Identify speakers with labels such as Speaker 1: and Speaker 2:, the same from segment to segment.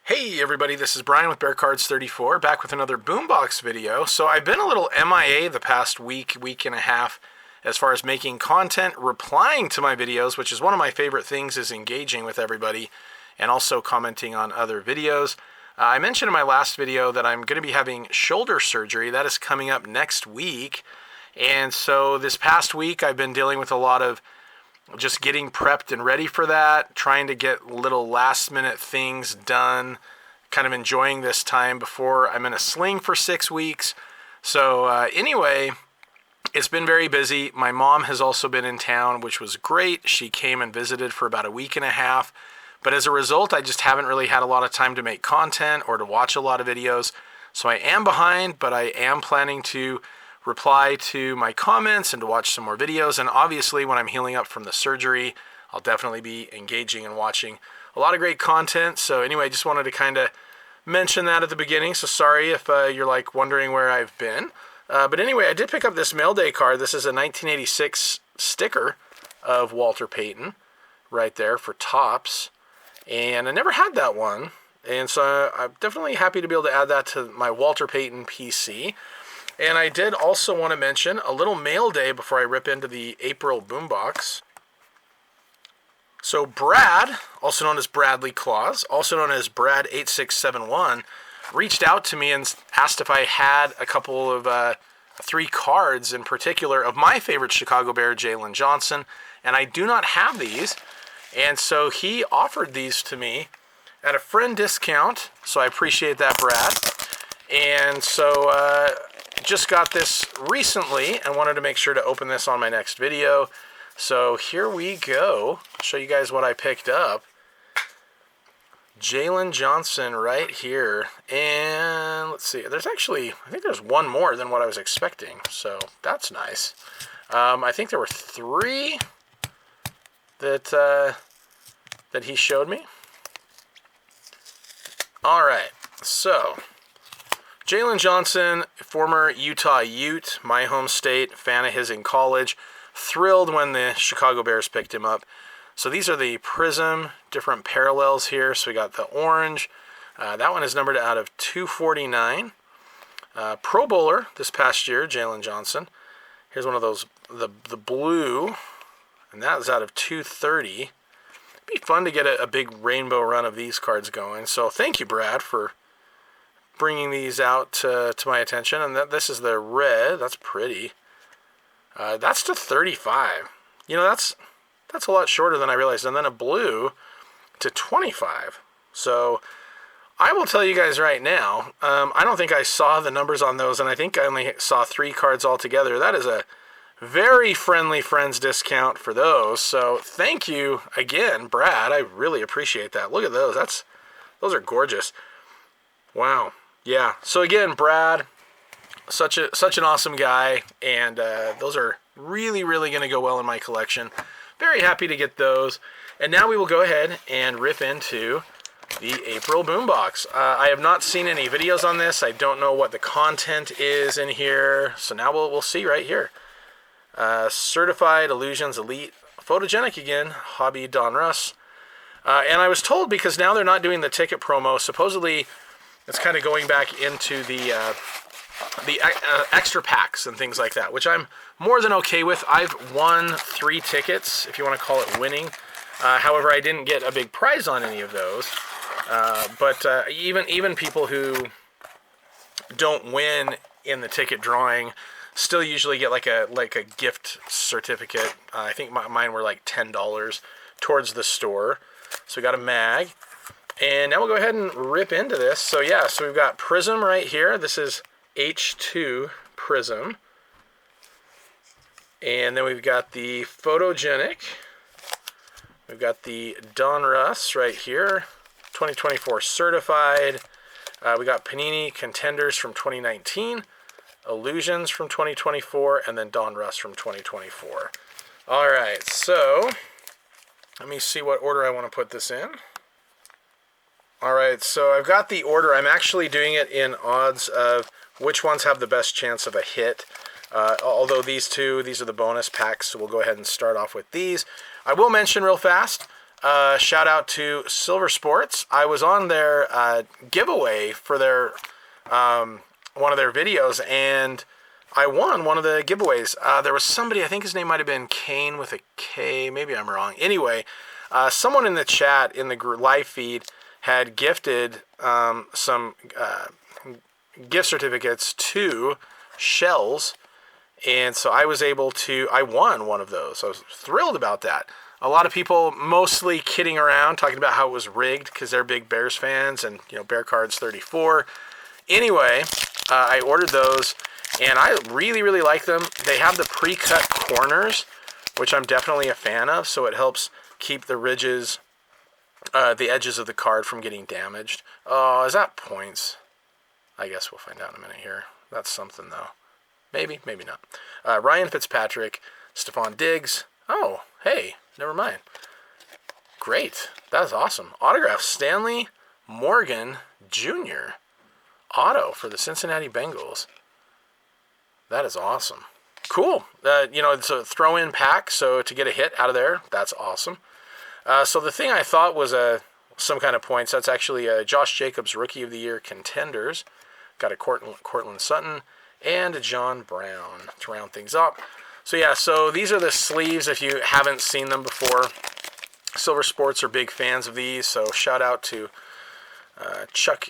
Speaker 1: Hey everybody, this is Brian with BearCards34, back with another Boombox video. So I've been a little MIA the past week and a half as far as making content, replying to my videos, which is one of my favorite things, is engaging with everybody and also commenting on other videos. I mentioned in my last video that I'm going to be having shoulder surgery. That is coming up next week. And so this past week I've been dealing with a lot of just getting prepped and ready for that, trying to get little last minute things done, kind of enjoying this time before I'm in a sling for 6 weeks. So anyway, it's been very busy. My mom has also been in town, which was great. She came and visited for about a week and a half. But as a result, I just haven't really had a lot of time to make content or to watch a lot of videos. So I am behind, but I am planning to reply to my comments and to watch some more videos. And obviously when I'm healing up from the surgery, I'll definitely be engaging and watching a lot of great content. So anyway, I just wanted to kind of mention that at the beginning. So sorry if you're like wondering where I've been. But anyway, I did pick up this mail day card. This is a 1986 sticker of Walter Payton right there for Topps. And I never had that one. And so I'm definitely happy to be able to add that to my Walter Payton PC. And I did also want to mention a little mail day before I rip into the April Boombox. So Brad, also known as Bradley Claus, also known as Brad8671, reached out to me and asked if I had a couple of 3 cards in particular of my favorite Chicago Bear, Jalen Johnson. And I do not have these. And so he offered these to me at a friend discount. So I appreciate that, Brad. And so just got this recently and wanted to make sure to open this on my next video. So here we go. I'll show you guys what I picked up. Jalen Johnson right here. And let's see, there's actually, I think there's one more than what I was expecting. So that's nice. I think there were 3 that he showed me. All right, so Jalen Johnson, former Utah Ute, my home state, fan of his in college. Thrilled when the Chicago Bears picked him up. So these are the Prizm, different parallels here. So we got the orange. That one is numbered out of 249. Pro Bowler this past year, Jalen Johnson. Here's one of those, the blue, and that is out of 230. It'd be fun to get a big rainbow run of these cards going. So thank you, Brad, for bringing these out to my attention. And this is the red. That's pretty. That's to 35. You know, that's a lot shorter than I realized. And then a blue to 25. So I will tell you guys right now, I don't think I saw the numbers on those, and I think I only saw 3 cards altogether. That is a very friendly friends discount for those. So thank you again, Brad. I really appreciate that. Look at those. Those are gorgeous. Wow. Yeah, so again, Brad, such an awesome guy, and those are really going to go well in my collection. Very happy to get those. And now we will go ahead and rip into the April Boombox. I have not seen any videos on this. I don't know what the content is in here, so now we'll see right here. Certified Illusions Elite, Photogenic again, Hobby Donruss. And I was told, because now they're not doing the ticket promo, supposedly it's kind of going back into the extra packs and things like that, which I'm more than okay with. I've won 3 tickets, if you want to call it winning. However, I didn't get a big prize on any of those. But even people who don't win in the ticket drawing still usually get like a gift certificate. I think mine were like $10 towards the store. So we got a mag. And now we'll go ahead and rip into this. So yeah, so we've got Prizm right here. This is H2 Prizm. And then we've got the Photogenic. We've got the Donruss right here, 2024 certified. We got Panini Contenders from 2019, Illusions from 2024, and then Donruss from 2024. All right, so let me see what order I want to put this in. All right, so I've got the order. I'm actually doing it in odds of which ones have the best chance of a hit. Although these are the bonus packs, so we'll go ahead and start off with these. I will mention real fast, shout out to Silver Sports. I was on their giveaway for their one of their videos, and I won one of the giveaways. There was somebody, I think his name might have been Kane with a K. Maybe I'm wrong. Anyway, someone in the chat, in the live feed, had gifted some gift certificates to Shells. And so I won one of those. I was thrilled about that. A lot of people mostly kidding around, talking about how it was rigged because they're big Bears fans and, Bear Cards 34. Anyway, I ordered those, and I really, really like them. They have the pre-cut corners, which I'm definitely a fan of, so it helps keep the ridges, the edges of the card from getting damaged. Oh, is that points? I guess we'll find out in a minute here. That's something, though. Maybe, maybe not. Ryan Fitzpatrick, Stephon Diggs. Oh, hey, never mind. Great. That is awesome. Autograph, Stanley Morgan Jr. Auto for the Cincinnati Bengals. That is awesome. Cool. It's a throw-in pack, so to get a hit out of there, that's awesome. So the thing I thought was some kind of points, that's actually Josh Jacobs Rookie of the Year Contenders. Got a Cortland Sutton and a John Brown to round things up. So yeah, so these are the sleeves if you haven't seen them before. Silver Sports are big fans of these, so shout out to Chuck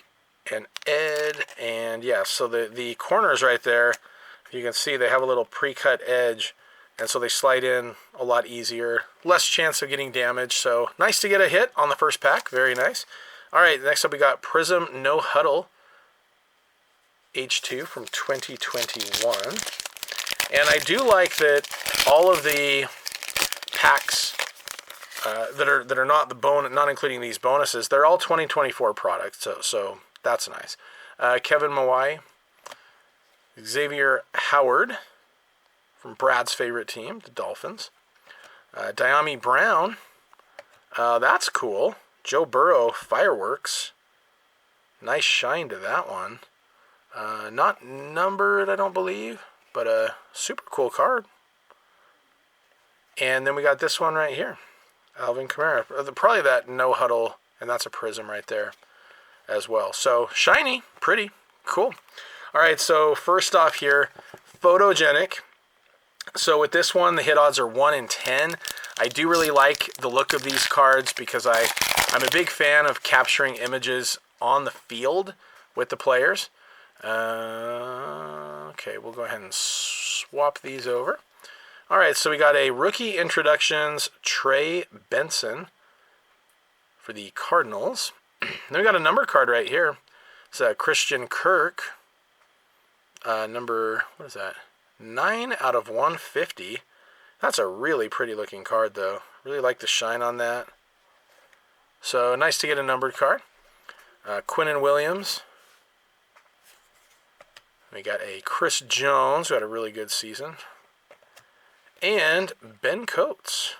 Speaker 1: and Ed. And yeah, so the corners right there, you can see they have a little pre-cut edge, and so they slide in a lot easier, less chance of getting damaged. So nice to get a hit on the first pack. Very nice. All right, next up we got Prizm No Huddle H2 from 2021. And I do like that all of the packs that are not not including these bonuses, they're all 2024 products. So that's nice. Kevin Mawai, Xavier Howard from Brad's favorite team, the Dolphins. Diami Brown, that's cool. Joe Burrow Fireworks, nice shine to that one. Not numbered, I don't believe, but a super cool card. And then we got this one right here, Alvin Kamara. Probably that No Huddle, and that's a Prizm right there as well. So shiny, pretty cool. All right, so first off here, Photogenic. So with this one, the hit odds are 1 in 10. I do really like the look of these cards because I'm a big fan of capturing images on the field with the players. Okay, we'll go ahead and swap these over. All right, so we got a Rookie Introductions Trey Benson for the Cardinals. Then we got a number card right here. It's a Christian Kirk. Number, what is that? 9 out of 150. That's a really pretty looking card, though. Really like the shine on that. So nice to get a numbered card. Quinnen Williams. We got a Chris Jones, who had a really good season. And Ben Coates.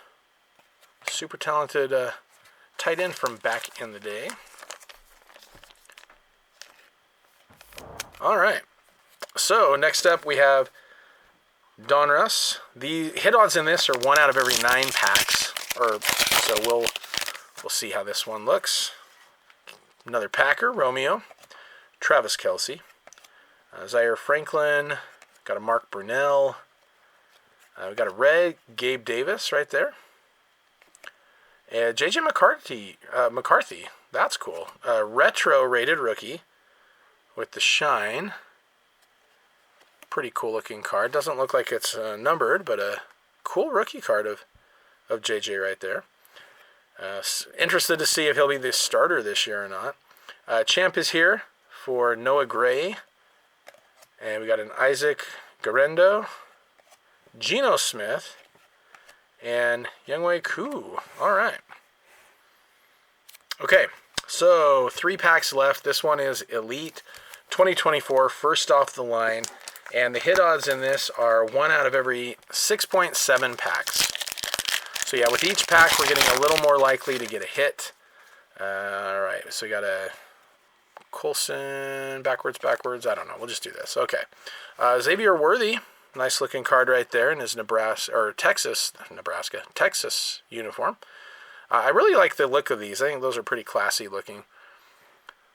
Speaker 1: Super talented tight end from back in the day. All right. So next up we have Donruss. The hit odds in this are 1 out of every 9 packs. So we'll see how this one looks. Another Packer, Romeo. Travis Kelce. Zaire Franklin. Got a Mark Brunell. We got a red Gabe Davis right there. And J.J. McCarthy. That's cool. Retro rated rookie with the shine. Pretty cool looking card. Doesn't look like it's numbered, but a cool rookie card of JJ right there. Interested to see if he'll be the starter this year or not. Champ is here for Noah Gray. And we got an Isaac Garendo, Geno Smith, and Younghoe Koo. All right. Okay, so 3 packs left. This one is Elite 2024, first off the line. And the hit odds in this are 1 out of every 6.7 packs. So yeah, with each pack, we're getting a little more likely to get a hit. All right, so we got a Coulson, backwards. I don't know. We'll just do this. Okay. Xavier Worthy, nice looking card right there in his Texas uniform. I really like the look of these. I think those are pretty classy looking.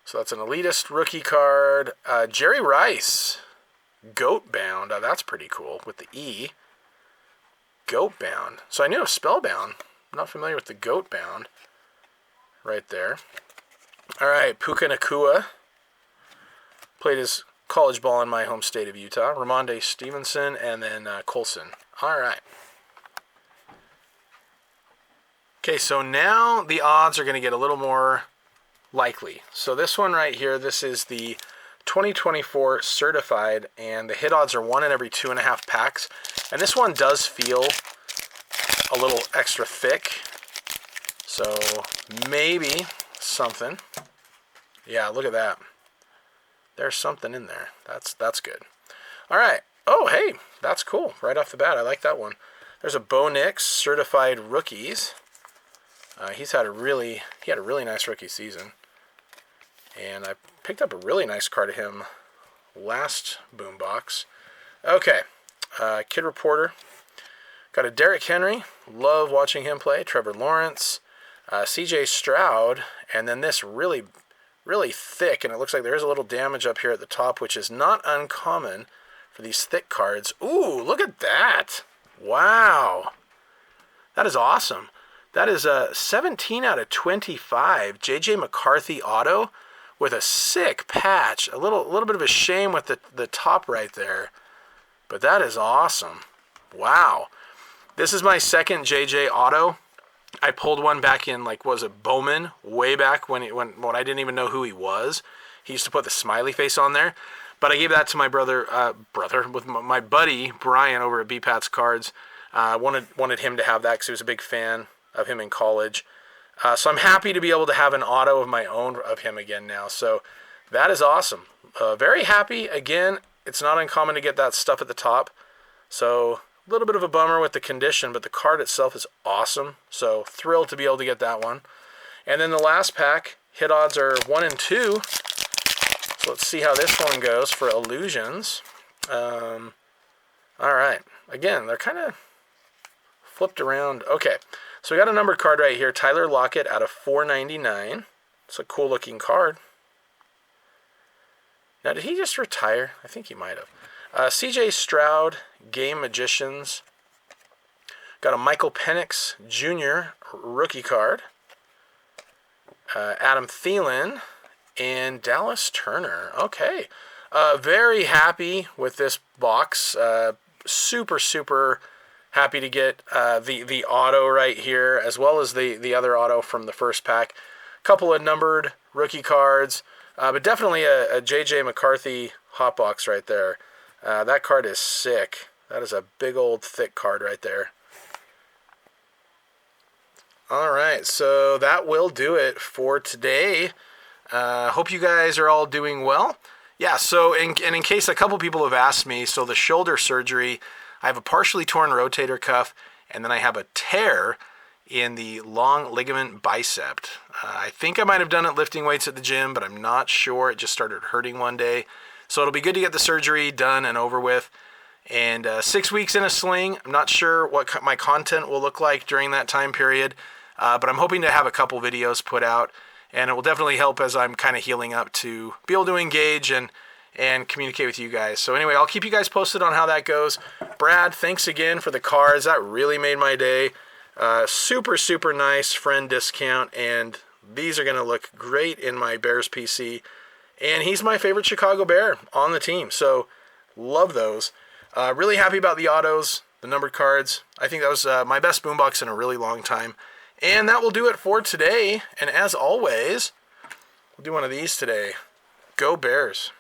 Speaker 1: So that's an elitist rookie card. Jerry Rice, Goat Bound. That's pretty cool with the E. Goat Bound. So I knew of Spellbound. I'm not familiar with the Goat Bound. Right there. All right, Puka Nacua. Played his college ball in my home state of Utah. Ramondre Stevenson, and then Colson. All right. Okay, so now the odds are going to get a little more likely. So this one right here, this is the 2024 certified, and the hit odds are 1 in every 2.5 packs. And this one does feel a little extra thick. So maybe something. Yeah, look at that. There's something in there. That's good. All right. Oh, hey, that's cool. Right off the bat, I like that one. There's a Bo Nix certified rookies. He had a really nice rookie season. And I picked up a really nice card of him last Boombox. Okay. Kid Reporter. Got a Derrick Henry. Love watching him play. Trevor Lawrence. CJ Stroud. And then this really thick, and it looks like there is a little damage up here at the top, which is not uncommon for these thick cards. Ooh, look at that. Wow. That is awesome. That is a 17 out of 25 J.J. McCarthy auto with a sick patch. A little bit of a shame with the top right there, but that is awesome. Wow. This is my second J.J. auto. I pulled one back in, like, was it Bowman? Way back when I didn't even know who he was. He used to put the smiley face on there. But I gave that to my with my buddy, Brian, over at BPAT's Cards. Wanted him to have that because he was a big fan of him in college. So I'm happy to be able to have an auto of my own of him again now. So that is awesome. Very happy. Again, it's not uncommon to get that stuff at the top. So a little bit of a bummer with the condition, but the card itself is awesome. So thrilled to be able to get that one. And then the last pack, hit odds are 1 and 2. So let's see how this one goes for Illusions. All right. Again, they're kind of flipped around. Okay. So we got a numbered card right here. Tyler Lockett out of 499. It's a cool looking card. Now, did he just retire? I think he might have. CJ Stroud, Game Magicians. Got a Michael Penix Jr. rookie card. Adam Thielen and Dallas Turner. Okay. Very happy with this box. Super happy to get the auto right here, as well as the other auto from the first pack. Couple of numbered rookie cards, but definitely a J.J. McCarthy hot box right there. That card is sick. That is a big old thick card right there. All right, so that will do it for today. Hope you guys are all doing well. Yeah, so in case a couple people have asked me, so the shoulder surgery, I have a partially torn rotator cuff, and then I have a tear in the long ligament bicep. I think I might have done it lifting weights at the gym, but I'm not sure. It just started hurting one day. So it'll be good to get the surgery done and over with. And 6 weeks in a sling. I'm not sure what my content will look like during that time period, but I'm hoping to have a couple videos put out. And it will definitely help as I'm kind of healing up to be able to engage and communicate with you guys. So anyway, I'll keep you guys posted on how that goes. Brad, thanks again for the cards. That really made my day. Super nice friend discount, and these are going to look great in my Bears PC. And he's my favorite Chicago Bear on the team, so love those. Really happy about the autos, the numbered cards. I think that was my best Boombox in a really long time. And that will do it for today. And as always, we'll do one of these today. Go Bears.